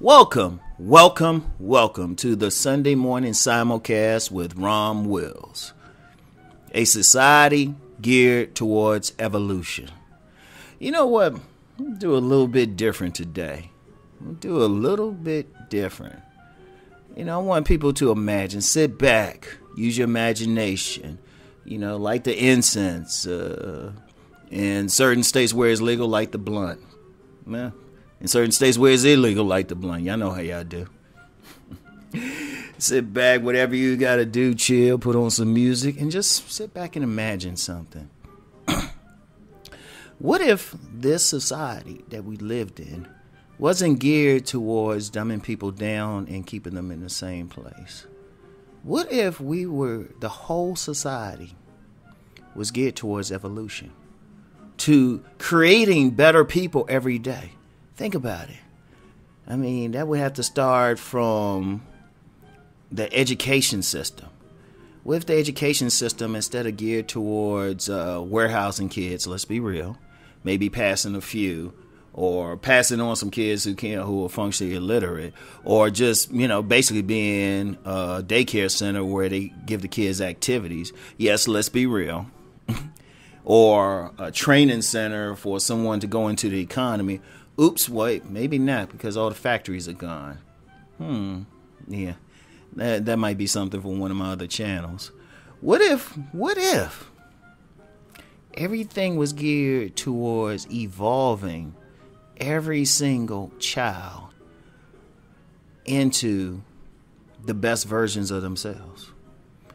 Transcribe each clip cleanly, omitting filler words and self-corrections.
Welcome to the Sunday morning simulcast with Rom Wills. A society geared towards evolution. You know what? We'll do a little bit different today. I want people to imagine, sit back, use your imagination. Like the incense. In certain states where it's legal, like the blunt. Man. In certain states where it's illegal, like the blunt. Y'all know how y'all do. Sit back, whatever you got to do, chill, put on some music, and just sit back and imagine something. What if this society that we lived in wasn't geared towards dumbing people down and keeping them in the same place? What if the whole society was geared towards evolution, to creating better people every day? Think about it. That would have to start from the education system. What if the education system, instead of geared towards warehousing kids, let's be real, maybe passing a few, or passing on some kids who are functionally illiterate, or just, basically being a daycare center where they give the kids activities. Yes, let's be real. Or a training center for someone to go into the economy. Oops, wait, maybe not, because all the factories are gone. Yeah, that might be something for one of my other channels. What if everything was geared towards evolving every single child into the best versions of themselves?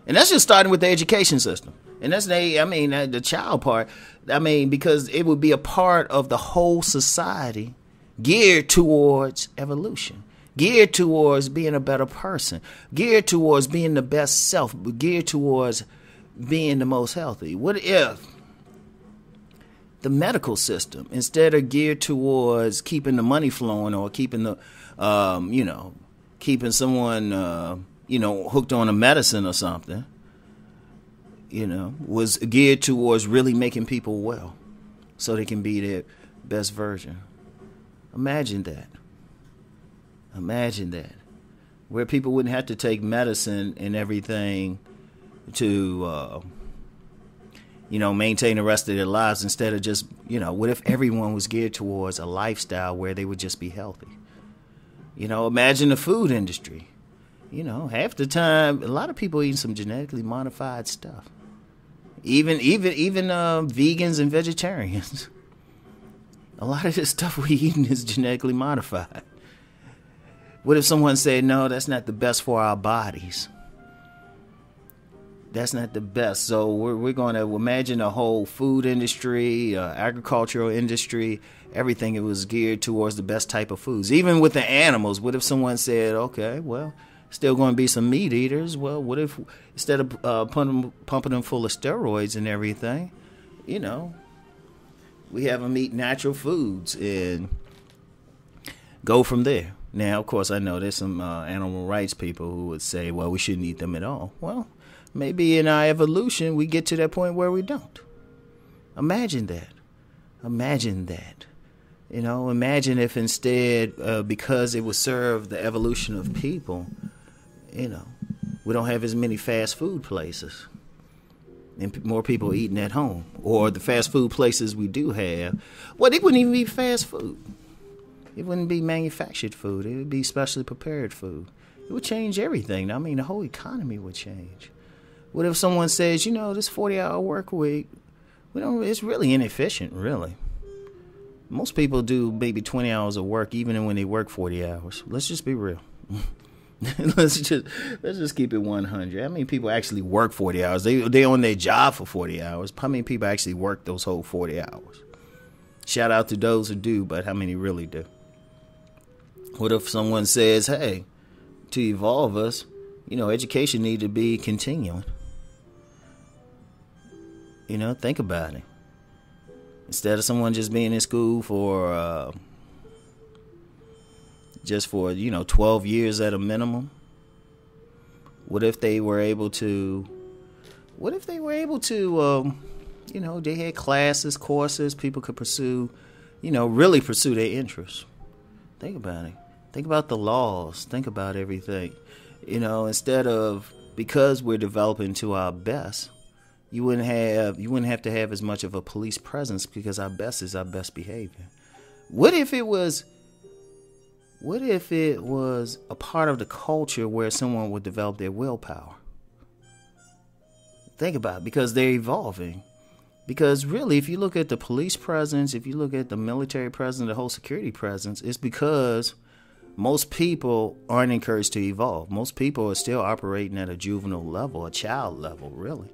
And that's just starting with the education system. And that's the child part. Because it would be a part of the whole society geared towards evolution, geared towards being a better person, geared towards being the best self, geared towards being the most healthy. What if the medical system, instead of geared towards keeping the money flowing or keeping the, keeping someone, hooked on a medicine or something, was geared towards really making people well so they can be their best version? Imagine that. Where people wouldn't have to take medicine and everything to, maintain the rest of their lives, instead of just, what if everyone was geared towards a lifestyle where they would just be healthy? Imagine the food industry. Half the time, a lot of people eating some genetically modified stuff. Even vegans and vegetarians. A lot of this stuff we're eating is genetically modified. What if someone said, no, that's not the best for our bodies? That's not the best. So we're going to imagine a whole food industry, agricultural industry, everything. It was geared towards the best type of foods. Even with the animals, what if someone said, okay, well, still going to be some meat eaters. Well, what if instead of pumping them full of steroids and everything, we have them eat natural foods and go from there. Now, of course, I know there's some animal rights people who would say, well, we shouldn't eat them at all. Well, maybe in our evolution, we get to that point where we don't. Imagine that. Imagine if instead, because it would serve the evolution of people, we don't have as many fast food places and more people eating at home. Or the fast food places we do have, well, it wouldn't even be fast food. It wouldn't be manufactured food. It would be specially prepared food. It would change everything. The whole economy would change. What if someone says, this 40-hour work week, it's really inefficient, really. Most people do maybe 20 hours of work even when they work 40 hours. Let's just be real. let's just keep it 100. How many people actually work 40 hours? They on their job for 40 hours. How many people actually work those whole 40 hours? Shout out to those who do, but how many really do? What if someone says, hey, to evolve us, education need to be continuing? Think about it. Instead of someone just being in school for 12 years at a minimum, what if they were able to they had classes, courses, people could pursue, really pursue their interests. Think about it. Think about the laws. Think about everything. Instead of, because we're developing to our best, you wouldn't have to have as much of a police presence, because our best is our best behavior. What if it was a part of the culture where someone would develop their willpower? Think about it, because they're evolving. Because really, if you look at the police presence, if you look at the military presence, the whole security presence, it's because most people aren't encouraged to evolve. Most people are still operating at a juvenile level, a child level, really.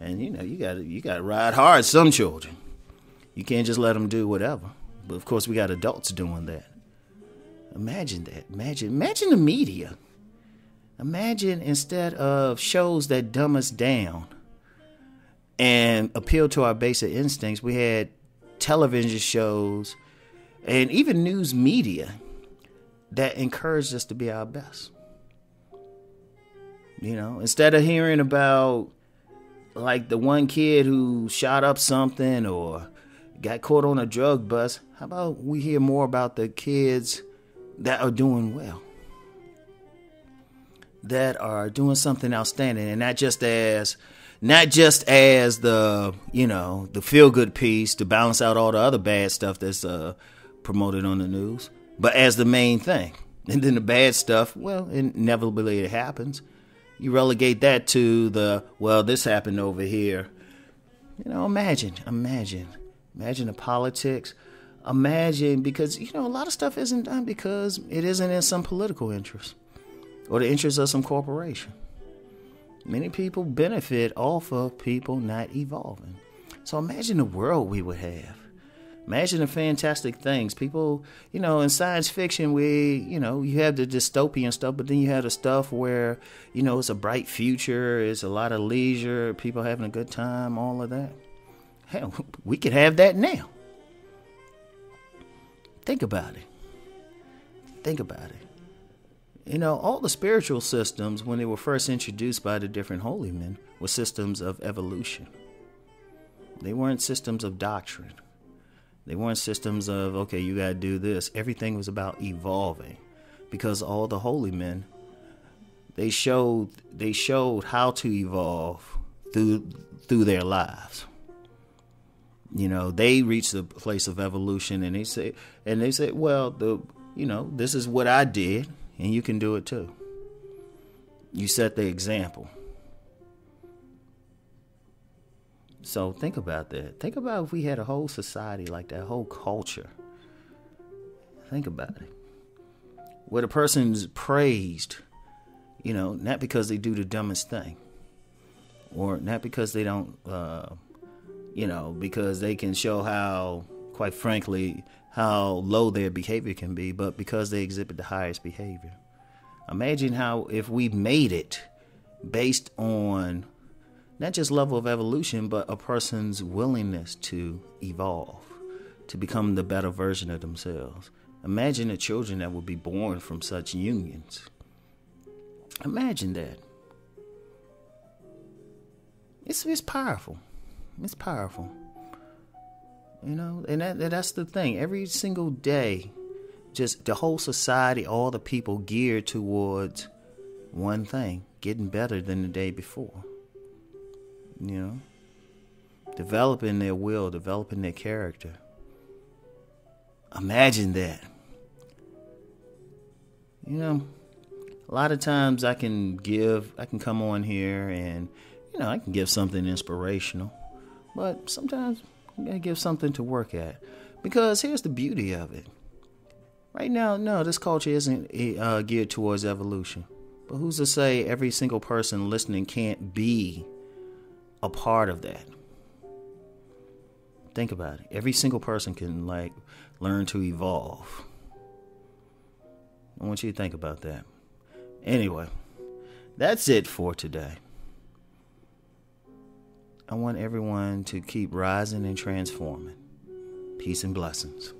And you got to ride hard some children. You can't just let them do whatever. But of course, we got adults doing that. Imagine that. Imagine the media. Imagine, instead of shows that dumb us down and appeal to our basic instincts, we had television shows and even news media that encouraged us to be our best. Instead of hearing about like the one kid who shot up something or got caught on a drug bust, how about we hear more about the kids that are doing well, that are doing something outstanding, and not just as the the feel good piece to balance out all the other bad stuff that's promoted on the news, but as the main thing. And then the bad stuff, well, inevitably it happens. You relegate that to this happened over here. Imagine the politics. Imagine, because a lot of stuff isn't done because it isn't in some political interest or the interest of some corporation. Many people benefit off of people not evolving. So imagine the world we would have. Imagine the fantastic things. People, in science fiction, you have the dystopian stuff, but then you have the stuff where, it's a bright future, it's a lot of leisure, people having a good time, all of that. Hell, we could have that now. Think about it. All the spiritual systems, when they were first introduced by the different holy men, were systems of evolution. They weren't systems of doctrine. They weren't systems of, okay, you got to do this. Everything was about evolving, because all the holy men, they showed how to evolve through their lives. They reached the place of evolution, and they say, well, this is what I did, and you can do it too. You set the example. So think about that. Think about if we had a whole society like that, whole culture. Think about it. Where the person's praised, not because they do the dumbest thing, or not because they don't, because they can show how, quite frankly, how low their behavior can be, but because they exhibit the highest behavior. Imagine how if we made it based on not just level of evolution, but a person's willingness to evolve, to become the better version of themselves. Imagine the children that would be born from such unions. Imagine that. It's powerful. It's powerful. And that's the thing. Every single day, just the whole society, all the people geared towards one thing, getting better than the day before. Developing their will, developing their character. Imagine that. A lot of times I can come on here and, I can give something inspirational, but sometimes I gotta give something to work at, because here's the beauty of it. Right now, no, this culture isn't geared towards evolution, but who's to say every single person listening can't be a part of that? Think about it. Every single person can learn to evolve. I want you to think about that. Anyway, that's it for today. I want everyone to keep rising and transforming. Peace and blessings.